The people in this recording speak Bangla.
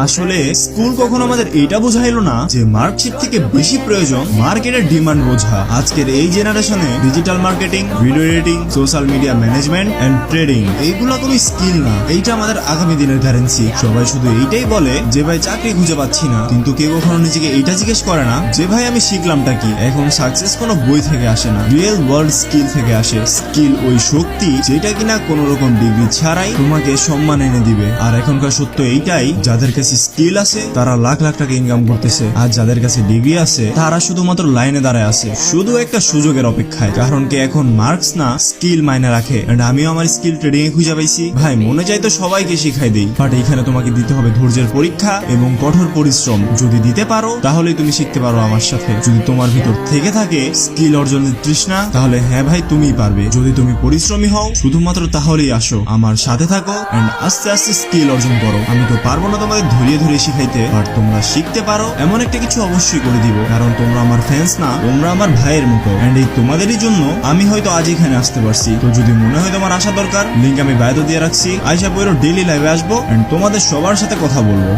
আসলে স্কুল কখনো আমাদের এটা বোঝাইলো না যে মার্কশিট থেকে বেশি প্রয়োজন মার্কেটের ডিমান্ড বোঝা। আজকের এই জেনারেশনে digital marketing, video editing, social media management and trading এইগুলো কোনো স্কিল না, এইটা আমাদের আগামী দিনের কারেন্সি। সবাই শুধু এইটাই বলে যে ভাই চাকরি খুঁজে পাচ্ছি না, কিন্তু কেউ কখনো নিজেকে এইটা জিজ্ঞেস করে না যে ভাই আমি শিখলামটা কি। এখন সাকসেস কোনো বই থেকে আসে না, রিয়েল ওয়ার্ল্ড স্কিল থেকে আসে। স্কিল ওই শক্তি যেটা কিনা কোন রকম ডিগ্রি ছাড়াই তোমাকে সম্মান এনে দিবে। আর এখনকার সত্য এইটাই, যাদের কাছে স্কিল আছে তারা লাখ লাখ টাকা ইনকাম করতেছে, আর যাদের কাছে ডিগ্রি আছে তারা শুধুমাত্র লাইনে দাঁড়ায় আছে, শুধু একটা সুযোগের অপেক্ষায়। কারণ কি এখন মার্কস না স্কিল মাইনে রাখে। এন্ড আমিও আমার স্কিল ট্রেডিং এ খুঁজে পাইছি। ভাই মনে চাই তো সবাইকে শিখাই দেই, বাট এখানে তোমাকে দিতে হবে ধৈর্যের পরীক্ষা এবং কঠোর পরিশ্রম। যদি দিতে পারো তাহলেই তুমি শিখতে পারো আমার সাথে। যদি তোমার ভিতর থেকে থাকে স্কিল অর্জনের তৃষ্ণা, তাহলে হ্যাঁ ভাই তুমিই পারবে। যদি তুমি পরিশ্রমী হও শুধুমাত্র তাহলেই আসো, আমার সাথে থাকো এন্ড আস্তে আস্তে স্কিল অর্জন করো। আমি তো পারবো না তোমাদের ধরিয়ে ধরিয়ে শিখাইতে, আর তোমরা শিখতে পারো এমন একটা কিছু অবশ্যই করে দিব। কারণ তোমরা আমার ফ্যান্স না, তোমরা আমার ভাইয়ের মতো। এন্ড এই তোমাদেরই জন্য আমি হয়তো আজ এখানে আসতে পারছি। তো যদি মনে হয় তোমার আসা দরকার, লিঙ্ক আমি বায়োতে দিয়ে রাখছি, আইসা পড়ো, ডেইলি লাইভে আসবো এন্ড তোমাদের সবার সাথে কথা বলবো।